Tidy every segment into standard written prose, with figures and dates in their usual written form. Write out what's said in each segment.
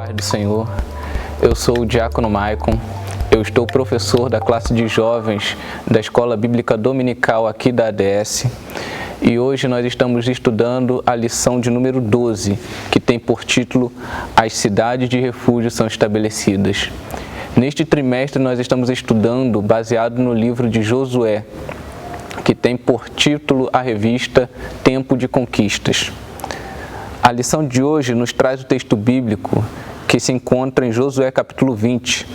Paz do Senhor, eu sou o Diácono Maicon, eu estou professor da classe de jovens da Escola Bíblica Dominical aqui da ADS e hoje nós estamos estudando a lição de número 12, que tem por título As cidades de refúgio são estabelecidas. Neste trimestre nós estamos estudando baseado no livro de Josué, que tem por título a revista Tempo de Conquistas. A lição de hoje nos traz o texto bíblico que se encontra em Josué capítulo 20,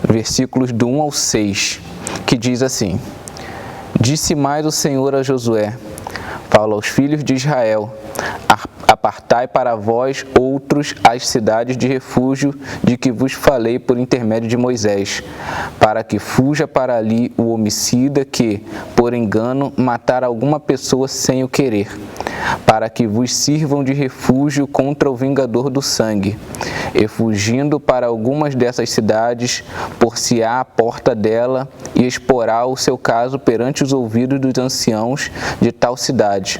versículos do 1 ao 6, que diz assim: Disse mais o Senhor a Josué: Fala aos filhos de Israel, apartai para vós outros as cidades de refúgio de que vos falei por intermédio de Moisés, para que fuja para ali o homicida que, por engano, matar alguma pessoa sem o querer, para que vos sirvam de refúgio contra o vingador do sangue. E fugindo para algumas dessas cidades, por-se-á a porta dela e exporá o seu caso perante os ouvidos dos anciãos de tal cidade.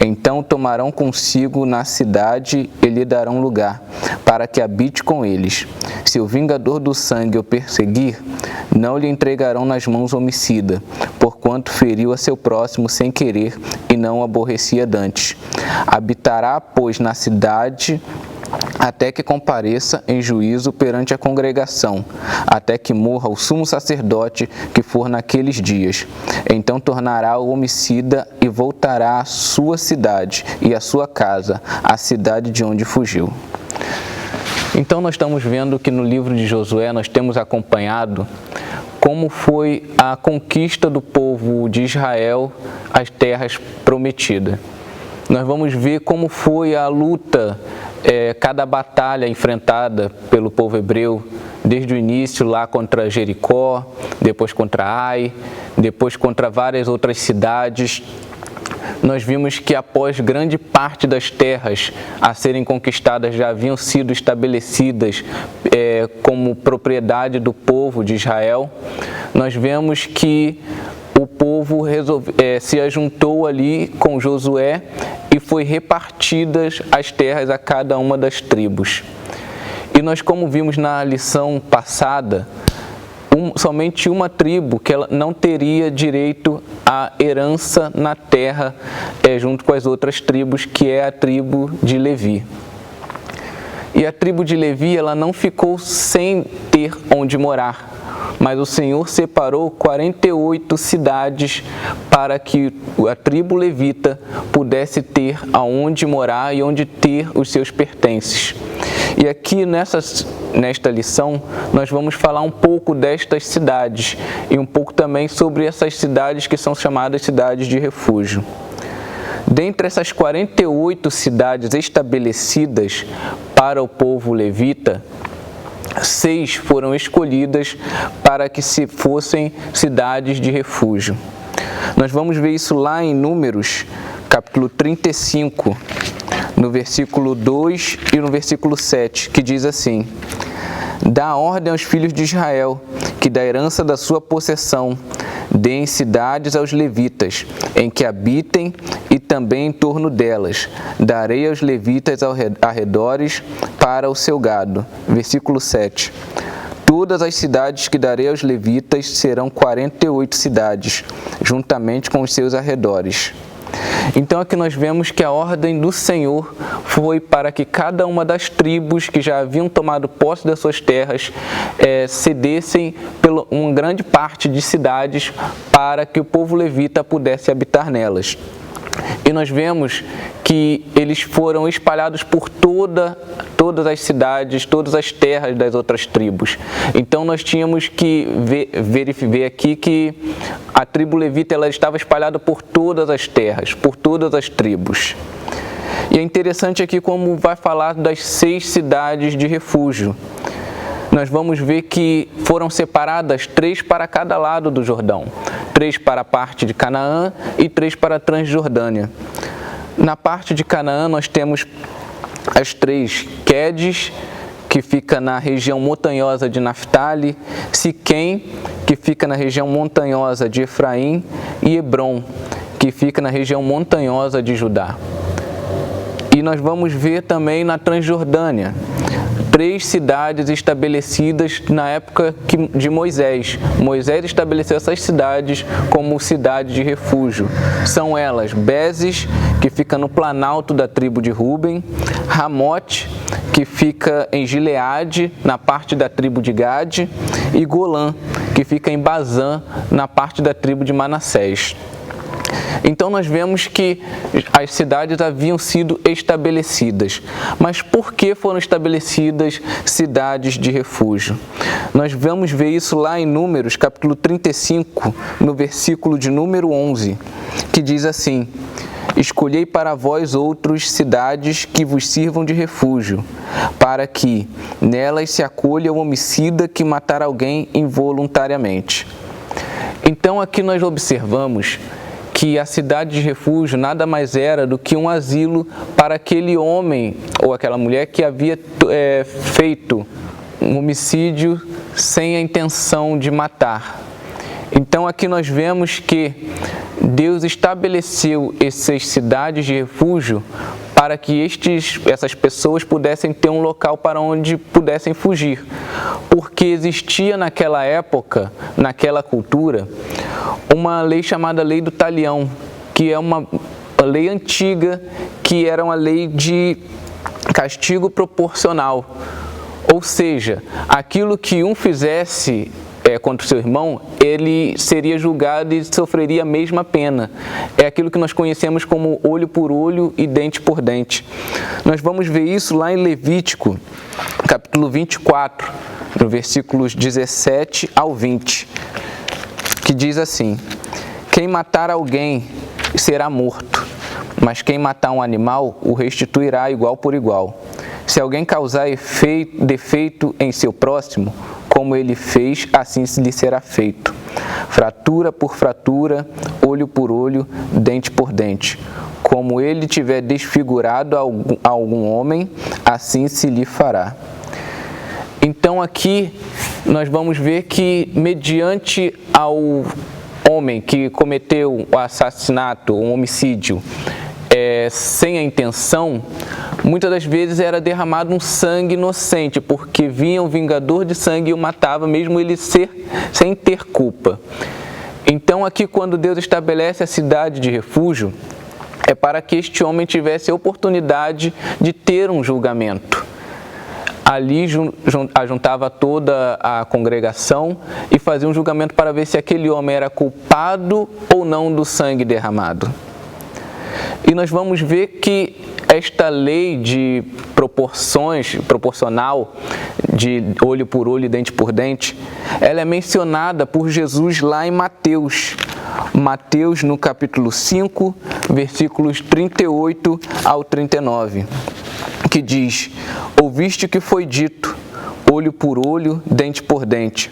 Então tomarão consigo na cidade e lhe darão lugar, para que habite com eles. Se o vingador do sangue o perseguir, não lhe entregarão nas mãos homicida, porquanto feriu a seu próximo sem querer e não o aborrecia dantes. Habitará, pois, na cidade até que compareça em juízo perante a congregação, até que morra o sumo sacerdote que for naqueles dias. Então tornará o homicida e voltará à sua cidade e à sua casa, à cidade de onde fugiu. Então nós estamos vendo que no livro de Josué nós temos acompanhado como foi a conquista do povo de Israel às terras prometidas. Nós vamos ver como foi a luta, cada batalha enfrentada pelo povo hebreu, desde o início lá contra Jericó, depois contra Ai, depois contra várias outras cidades. Nós vimos que após grande parte das terras a serem conquistadas já haviam sido estabelecidas como propriedade do povo de Israel. Nós vemos que o povo se ajuntou ali com Josué e foi repartidas as terras a cada uma das tribos. E nós, como vimos na lição passada, somente uma tribo que ela não teria direito à herança na terra junto com as outras tribos, que é a tribo de Levi. E a tribo de Levi ela não ficou sem ter onde morar, mas o Senhor separou 48 cidades para que a tribo levita pudesse ter aonde morar e onde ter os seus pertences. E aqui nesta lição nós vamos falar um pouco destas cidades e um pouco também sobre essas cidades que são chamadas cidades de refúgio. Dentre essas 48 cidades estabelecidas para o povo levita, 6 foram escolhidas para que se fossem cidades de refúgio. Nós vamos ver isso lá em Números, capítulo 35, no versículo 2 e no versículo 7, que diz assim: Dá ordem aos filhos de Israel, que da herança da sua possessão deem cidades aos levitas, em que habitem e também em torno delas. Darei aos levitas arredores para o seu gado. Versículo 7. Todas as cidades que darei aos levitas serão 48 cidades, juntamente com os seus arredores. Então aqui nós vemos que a ordem do Senhor foi para que cada uma das tribos que já haviam tomado posse das suas terras cedessem uma grande parte de cidades para que o povo levita pudesse habitar nelas. E nós vemos que eles foram espalhados por todas as cidades, todas as terras das outras tribos. Então nós tínhamos que ver aqui que a tribo levita ela estava espalhada por todas as terras, por todas as tribos. E é interessante aqui como vai falar das 6 cidades de refúgio. Nós vamos ver que foram separadas 3 para cada lado do Jordão. 3 para a parte de Canaã e 3 para a Transjordânia. Na parte de Canaã nós temos as 3 Quedes, que fica na região montanhosa de Naftali, Siquém, que fica na região montanhosa de Efraim, e Hebrom, que fica na região montanhosa de Judá. E nós vamos ver também na Transjordânia 3 cidades estabelecidas na época de Moisés. Moisés estabeleceu essas cidades como cidade de refúgio. São elas Bézes, que fica no planalto da tribo de Ruben, Ramote, que fica em Gileade, na parte da tribo de Gade, e Golã, que fica em Bazã, na parte da tribo de Manassés. Então nós vemos que as cidades haviam sido estabelecidas. Mas por que foram estabelecidas cidades de refúgio? Nós vamos ver isso lá em Números, capítulo 35, no versículo de número 11, que diz assim: escolhei para vós outras cidades que vos sirvam de refúgio, para que nelas se acolha o homicida que matar alguém involuntariamente. Então aqui nós observamos que a cidade de refúgio nada mais era do que um asilo para aquele homem ou aquela mulher que havia feito um homicídio sem a intenção de matar. Então aqui nós vemos que Deus estabeleceu essas cidades de refúgio para que essas pessoas pudessem ter um local para onde pudessem fugir. Porque existia naquela época, naquela cultura, uma lei chamada Lei do Talião, que é uma lei antiga, que era uma lei de castigo proporcional. Ou seja, aquilo que um fizesse contra o seu irmão, ele seria julgado e sofreria a mesma pena. É aquilo que nós conhecemos como olho por olho e dente por dente. Nós vamos ver isso lá em Levítico, capítulo 24, no versículos 17 ao 20, que diz assim: quem matar alguém será morto, mas quem matar um animal o restituirá igual por igual. Se alguém causar defeito em seu próximo, como ele fez, assim lhe será feito. Fratura por fratura, olho por olho, dente por dente. Como ele tiver desfigurado algum homem, assim se lhe fará. Então aqui nós vamos ver que mediante ao homem que cometeu o assassinato, o homicídio, sem a intenção, muitas das vezes era derramado um sangue inocente, porque vinha um vingador de sangue e o matava, mesmo ele sem ter culpa. Então aqui quando Deus estabelece a cidade de refúgio, é para que este homem tivesse a oportunidade de ter um julgamento. Ali ajuntava toda a congregação e fazia um julgamento para ver se aquele homem era culpado ou não do sangue derramado. E nós vamos ver que esta lei de proporcional, de olho por olho e dente por dente, ela é mencionada por Jesus lá em Mateus. Mateus no capítulo 5, versículos 38 ao 39, que diz: ouviste o que foi dito, olho por olho, dente por dente.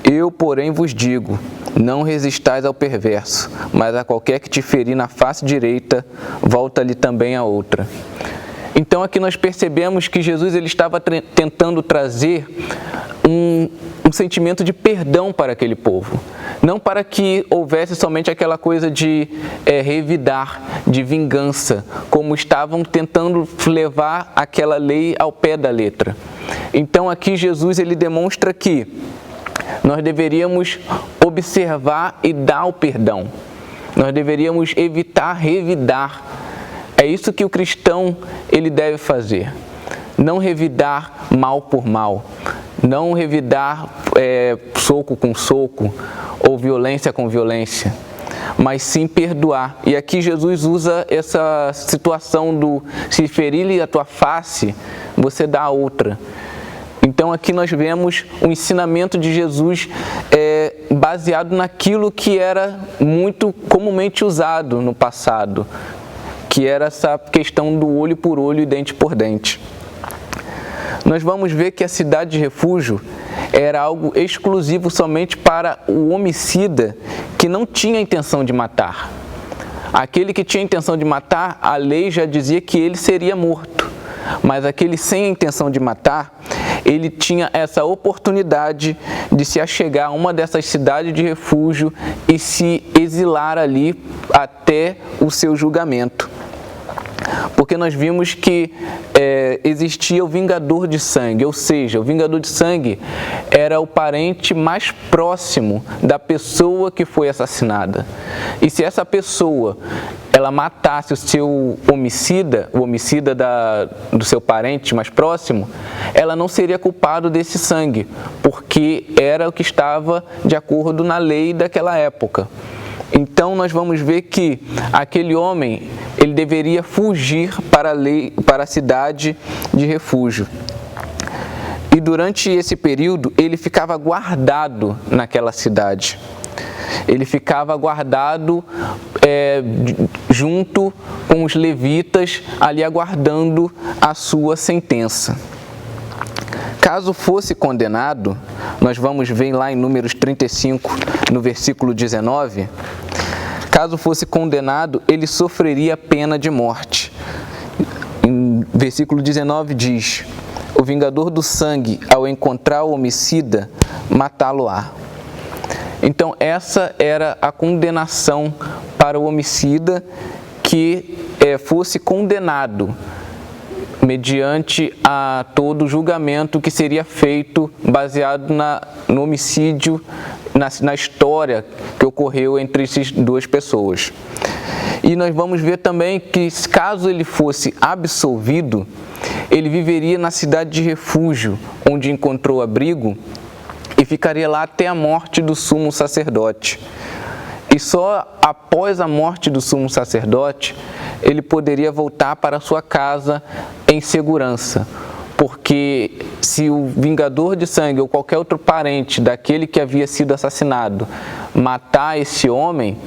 Eu, porém, vos digo, não resistais ao perverso, mas a qualquer que te ferir na face direita, volta-lhe também a outra. Então aqui nós percebemos que Jesus ele estava tentando trazer um sentimento de perdão para aquele povo. Não para que houvesse somente aquela coisa de revidar, de vingança, como estavam tentando levar aquela lei ao pé da letra. Então aqui Jesus ele demonstra que nós deveríamos observar e dar o perdão. Nós deveríamos evitar revidar. É isso que o cristão ele deve fazer. Não revidar mal por mal. Não revidar soco com soco ou violência com violência. Mas sim perdoar. E aqui Jesus usa essa situação do se ferir-lhe a tua face, você dá a outra. Então aqui nós vemos o ensinamento de Jesus baseado naquilo que era muito comumente usado no passado, que era essa questão do olho por olho e dente por dente. Nós vamos ver que a cidade de refúgio era algo exclusivo somente para o homicida que não tinha intenção de matar. Aquele que tinha intenção de matar, a lei já dizia que ele seria morto. Mas aquele sem a intenção de matar, ele tinha essa oportunidade de se achegar a uma dessas cidades de refúgio e se exilar ali até o seu julgamento. porque nós vimos que existia o vingador de sangue, ou seja, o vingador de sangue era o parente mais próximo da pessoa que foi assassinada. E se essa pessoa ela matasse o seu homicida, o homicida do seu parente mais próximo, ela não seria culpada desse sangue, porque era o que estava de acordo na lei daquela época. Então nós vamos ver que aquele homem, ele deveria fugir para a cidade de refúgio. E durante esse período, ele ficava guardado naquela cidade. Ele ficava guardado junto com os levitas, ali aguardando a sua sentença. Caso fosse condenado, nós vamos ver lá em Números 35, no versículo 19, caso fosse condenado, ele sofreria pena de morte. Em versículo 19 diz: o vingador do sangue, ao encontrar o homicida, matá-lo-á. Então essa era a condenação para o homicida que fosse condenado mediante a todo o julgamento que seria feito baseado no homicídio, na história que ocorreu entre essas duas pessoas. E nós vamos ver também que, caso ele fosse absolvido, ele viveria na cidade de refúgio, onde encontrou abrigo, e ficaria lá até a morte do sumo sacerdote. E só após a morte do sumo sacerdote, ele poderia voltar para sua casa em segurança. Porque se o vingador de sangue ou qualquer outro parente daquele que havia sido assassinado matar esse homem,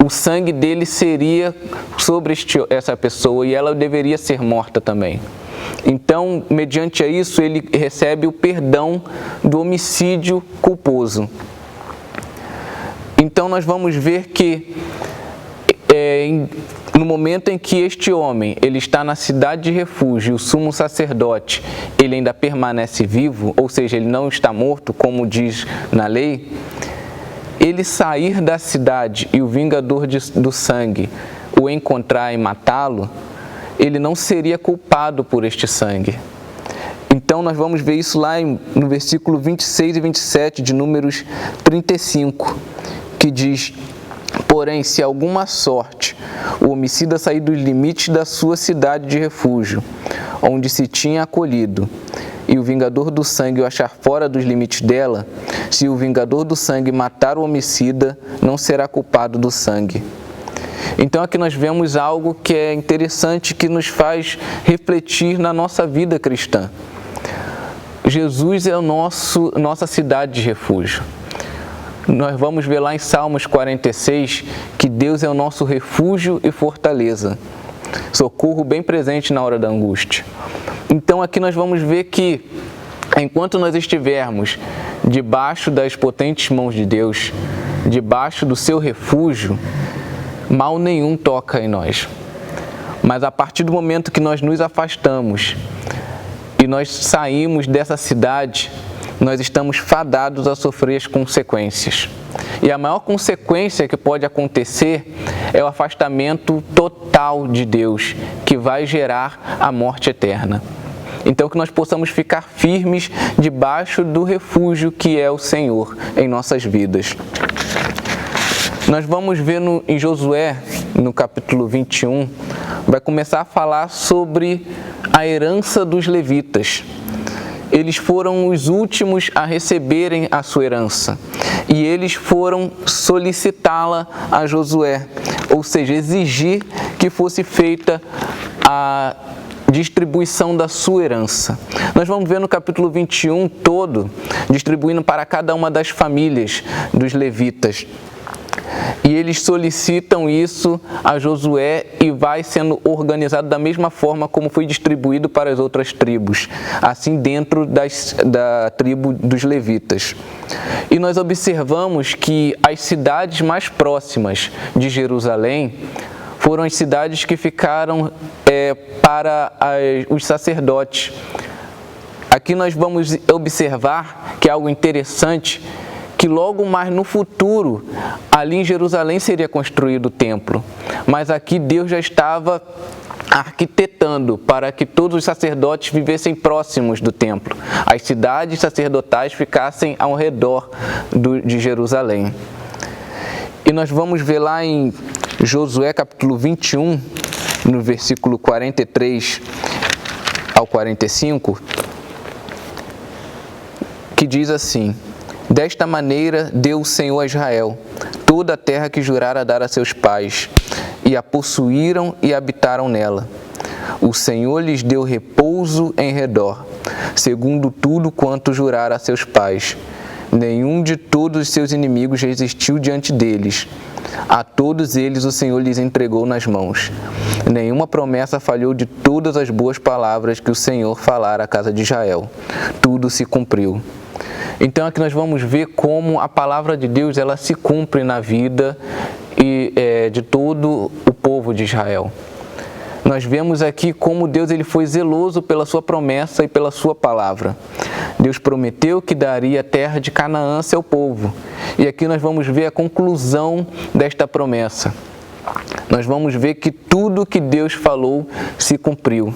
o sangue dele seria sobre essa pessoa e ela deveria ser morta também. Então, mediante isso, ele recebe o perdão do homicídio culposo. Então, nós vamos ver que no momento em que este homem ele está na cidade de refúgio, o sumo sacerdote, ele ainda permanece vivo, ou seja, ele não está morto, como diz na lei, ele sair da cidade e o vingador do sangue o encontrar e matá-lo, ele não seria culpado por este sangue. Então nós vamos ver isso lá no versículo 26 e 27 de Números 35, que diz: porém, se alguma sorte o homicida sair dos limites da sua cidade de refúgio, onde se tinha acolhido, e o vingador do sangue o achar fora dos limites dela, se o vingador do sangue matar o homicida, não será culpado do sangue. Então aqui nós vemos algo que é interessante, que nos faz refletir na nossa vida cristã. Jesus é nossa cidade de refúgio. Nós vamos ver lá em Salmos 46 que Deus é o nosso refúgio e fortaleza, socorro bem presente na hora da angústia. Então aqui nós vamos ver que enquanto nós estivermos debaixo das potentes mãos de Deus, debaixo do seu refúgio, mal nenhum toca em nós. Mas a partir do momento que nós nos afastamos e nós saímos dessa cidade, nós estamos fadados a sofrer as consequências. E a maior consequência que pode acontecer é o afastamento total de Deus, que vai gerar a morte eterna. Então que nós possamos ficar firmes debaixo do refúgio que é o Senhor em nossas vidas. Nós vamos ver em Josué, no capítulo 21, vai começar a falar sobre a herança dos levitas. Eles foram os últimos a receberem a sua herança e eles foram solicitá-la a Josué, ou seja, exigir que fosse feita a distribuição da sua herança. Nós vamos ver no capítulo 21 todo, distribuindo para cada uma das famílias dos levitas. E eles solicitam isso a Josué e vai sendo organizado da mesma forma como foi distribuído para as outras tribos, assim dentro da tribo dos levitas. E nós observamos que as cidades mais próximas de Jerusalém foram as cidades que ficaram para os sacerdotes. Aqui nós vamos observar que é algo interessante, que logo mais no futuro, ali em Jerusalém seria construído o templo. Mas aqui Deus já estava arquitetando para que todos os sacerdotes vivessem próximos do templo. As cidades sacerdotais ficassem ao redor de Jerusalém. E nós vamos ver lá em Josué capítulo 21, no versículo 43 ao 45, que diz assim: Desta maneira deu o Senhor a Israel toda a terra que jurara dar a seus pais, e a possuíram e habitaram nela. O Senhor lhes deu repouso em redor, segundo tudo quanto jurara a seus pais. Nenhum de todos os seus inimigos resistiu diante deles. A todos eles o Senhor lhes entregou nas mãos. Nenhuma promessa falhou de todas as boas palavras que o Senhor falara à casa de Israel. Tudo se cumpriu. Então aqui nós vamos ver como a palavra de Deus ela se cumpre na vida de todo o povo de Israel. Nós vemos aqui como Deus ele foi zeloso pela sua promessa e pela sua palavra. Deus prometeu que daria a terra de Canaã a seu povo. E aqui nós vamos ver a conclusão desta promessa. Nós vamos ver que tudo que Deus falou se cumpriu.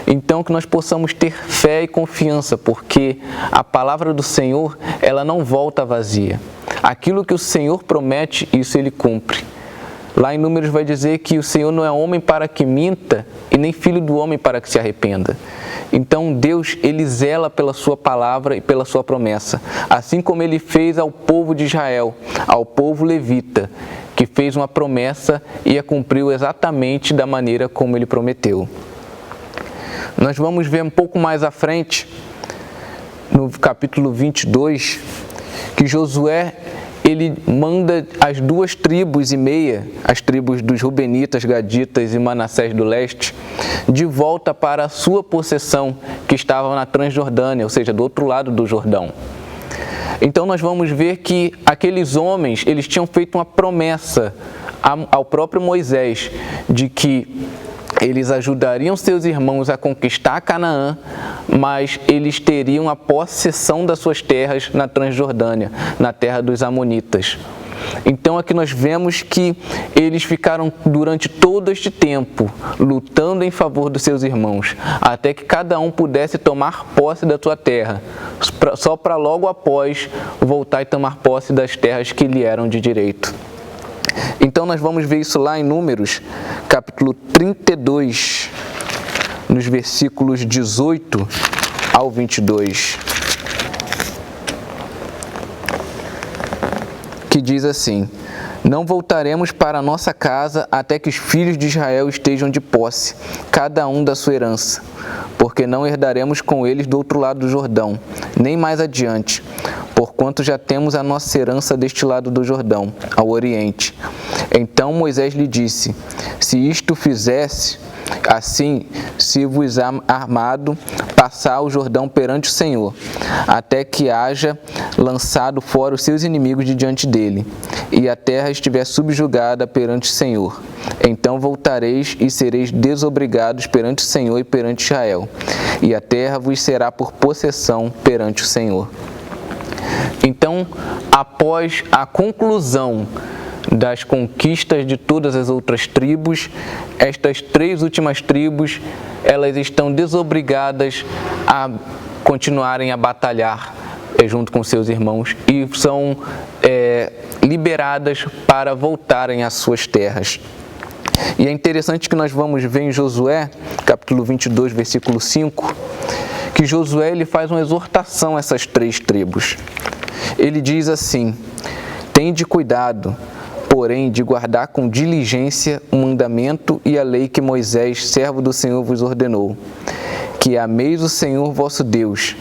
Então que nós possamos ter fé e confiança, porque a palavra do Senhor, ela não volta vazia. Aquilo que o Senhor promete, isso Ele cumpre. Lá em Números vai dizer que o Senhor não é homem para que minta e nem filho do homem para que se arrependa. Então Deus, Ele zela pela sua palavra e pela sua promessa. Assim como Ele fez ao povo de Israel, ao povo levita, que fez uma promessa e a cumpriu exatamente da maneira como Ele prometeu. Nós vamos ver um pouco mais à frente, no capítulo 22, que Josué, ele manda as 2,5 tribos, as tribos dos Rubenitas, Gaditas e Manassés do leste, de volta para a sua possessão, que estava na Transjordânia, ou seja, do outro lado do Jordão. Então nós vamos ver que aqueles homens, eles tinham feito uma promessa ao próprio Moisés, de que eles ajudariam seus irmãos a conquistar Canaã, mas eles teriam a possessão das suas terras na Transjordânia, na terra dos Amonitas. Então aqui nós vemos que eles ficaram durante todo este tempo lutando em favor dos seus irmãos, até que cada um pudesse tomar posse da sua terra, só para logo após voltar e tomar posse das terras que lhe eram de direito. Então nós vamos ver isso lá em Números, capítulo 32, nos versículos 18 ao 22, que diz assim: Não voltaremos para a nossa casa até que os filhos de Israel estejam de posse, cada um da sua herança, porque não herdaremos com eles do outro lado do Jordão, nem mais adiante, porquanto já temos a nossa herança deste lado do Jordão, ao oriente. Então Moisés lhe disse: Se isto fizesse, assim se vos armado passar o Jordão perante o Senhor, até que haja lançado fora os seus inimigos de diante dele, e a terra estiver subjugada perante o Senhor. Então voltareis e sereis desobrigados perante o Senhor e perante Israel, e a terra vos será por possessão perante o Senhor. Então, após a conclusão das conquistas de todas as outras tribos, estas 3 últimas tribos, elas estão desobrigadas a continuarem a batalhar junto com seus irmãos e são liberadas para voltarem às suas terras. E é interessante que nós vamos ver em Josué, capítulo 22, versículo 5, que Josué ele faz uma exortação a essas 3 tribos. Ele diz assim: Tende cuidado, porém, de guardar com diligência o mandamento e a lei que Moisés, servo do Senhor, vos ordenou. Que ameis o Senhor vosso Deus,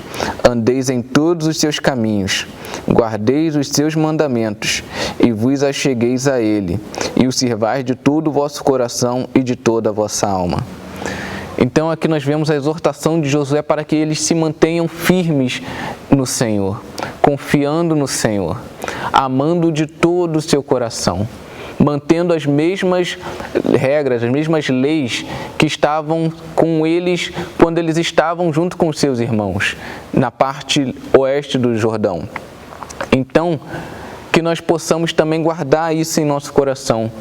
andeis em todos os seus caminhos, guardeis os seus mandamentos e vos achegueis a Ele, e o sirvais de todo o vosso coração e de toda a vossa alma. Então aqui nós vemos a exortação de Josué para que eles se mantenham firmes no Senhor, confiando no Senhor, amando de todo o seu coração, mantendo as mesmas regras, as mesmas leis que estavam com eles quando eles estavam junto com os seus irmãos, na parte oeste do Jordão. Então, que nós possamos também guardar isso em nosso coração.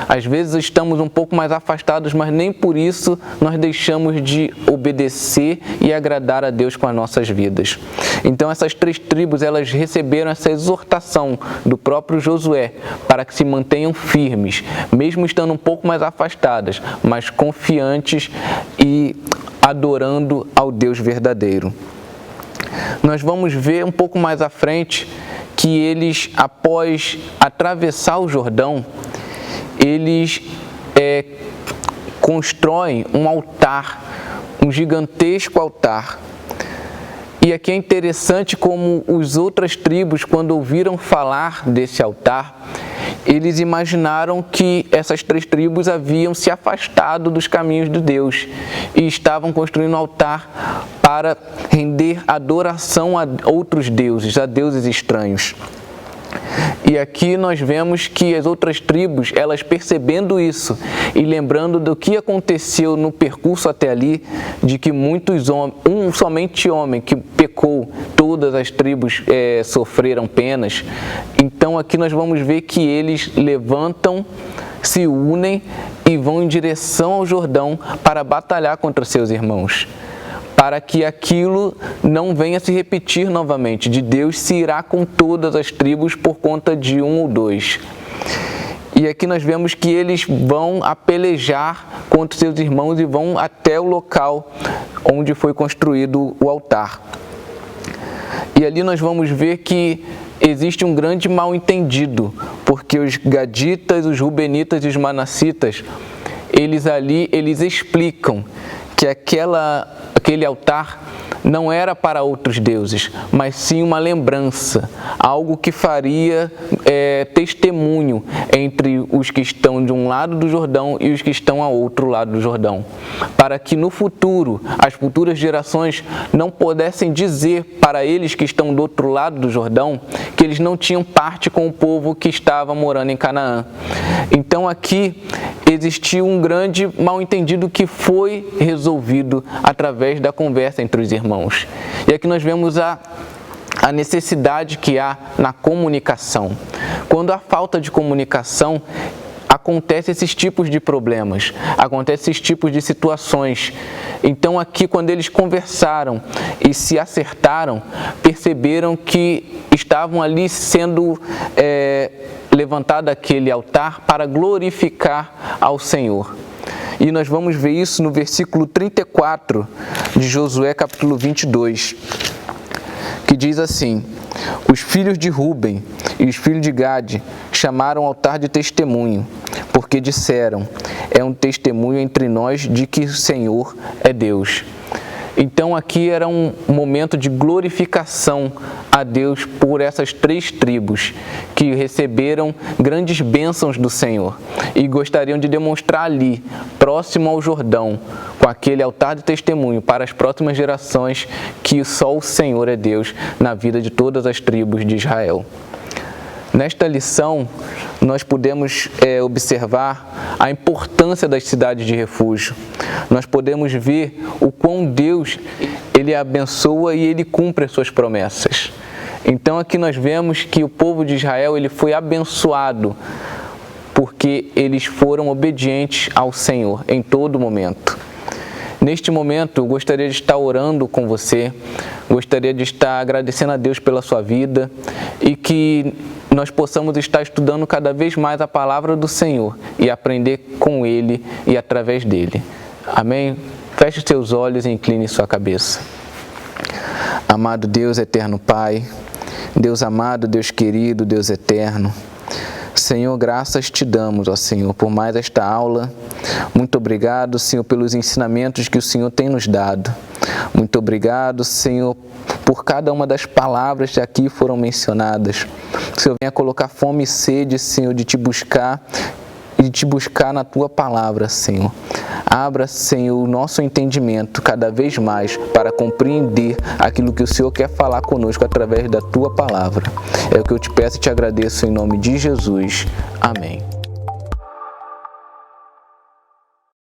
Às vezes estamos um pouco mais afastados, mas nem por isso nós deixamos de obedecer e agradar a Deus com as nossas vidas. Então essas 3 tribos, elas receberam essa exortação do próprio Josué para que se mantenham firmes, mesmo estando um pouco mais afastadas, mas confiantes e adorando ao Deus verdadeiro. Nós vamos ver um pouco mais à frente que eles, após atravessar o Jordão, eles constroem um altar, um gigantesco altar. E aqui é interessante como as outras tribos, quando ouviram falar desse altar, eles imaginaram que essas 3 tribos haviam se afastado dos caminhos de Deus e estavam construindo um altar para render adoração a outros deuses, a deuses estranhos. E aqui nós vemos que as outras tribos, elas percebendo isso e lembrando do que aconteceu no percurso até ali, de que muitos homens, somente homem que pecou, todas as tribos sofreram penas. Então aqui nós vamos ver que eles levantam, se unem e vão em direção ao Jordão para batalhar contra seus irmãos, para que aquilo não venha se repetir novamente, de Deus se irá com todas as tribos por conta de 1 ou 2. E aqui nós vemos que eles vão a pelejar contra seus irmãos e vão até o local onde foi construído o altar. E ali nós vamos ver que existe um grande mal-entendido, porque os gaditas, os rubenitas e os manassitas, eles explicam que aquele altar não era para outros deuses, mas sim uma lembrança, algo que faria testemunho entre os que estão de um lado do Jordão e os que estão ao outro lado do Jordão, para que no futuro, as futuras gerações não pudessem dizer para eles que estão do outro lado do Jordão que eles não tinham parte com o povo que estava morando em Canaã. Então aqui existiu um grande mal-entendido que foi resolvido através da conversa entre os irmãos. E aqui nós vemos a necessidade que há na comunicação. Quando há falta de comunicação, acontecem esses tipos de problemas, acontecem esses tipos de situações. Então aqui, quando eles conversaram e se acertaram, perceberam que estavam ali sendo levantado aquele altar para glorificar ao Senhor. E nós vamos ver isso no versículo 34 de Josué, capítulo 22, que diz assim: os filhos de Ruben e os filhos de Gade chamaram o altar de testemunho, porque disseram: é um testemunho entre nós de que o Senhor é Deus. Então aqui era um momento de glorificação a Deus por essas 3 tribos que receberam grandes bênçãos do Senhor e gostariam de demonstrar ali, próximo ao Jordão, com aquele altar de testemunho para as próximas gerações, que só o Senhor é Deus na vida de todas as tribos de Israel. Nesta lição, nós podemos observar a importância das cidades de refúgio. Nós podemos ver o quão Deus ele abençoa e ele cumpre as suas promessas. Então aqui nós vemos que o povo de Israel ele foi abençoado porque eles foram obedientes ao Senhor em todo momento. Neste momento, eu gostaria de estar orando com você, gostaria de estar agradecendo a Deus pela sua vida e que nós possamos estar estudando cada vez mais a palavra do Senhor e aprender com Ele e através dEle. Amém? Feche os seus olhos e incline sua cabeça. Amado Deus, eterno Pai, Deus amado, Deus querido, Deus eterno, Senhor, graças te damos, ó Senhor, por mais esta aula. Muito obrigado, Senhor, pelos ensinamentos que o Senhor tem nos dado. Muito obrigado, Senhor, por cada uma das palavras que aqui foram mencionadas. Que o Senhor venha colocar fome e sede, Senhor, de te buscar na Tua palavra, Senhor. Abra, Senhor, o nosso entendimento cada vez mais para compreender aquilo que o Senhor quer falar conosco através da Tua palavra. É o que eu te peço e te agradeço em nome de Jesus. Amém.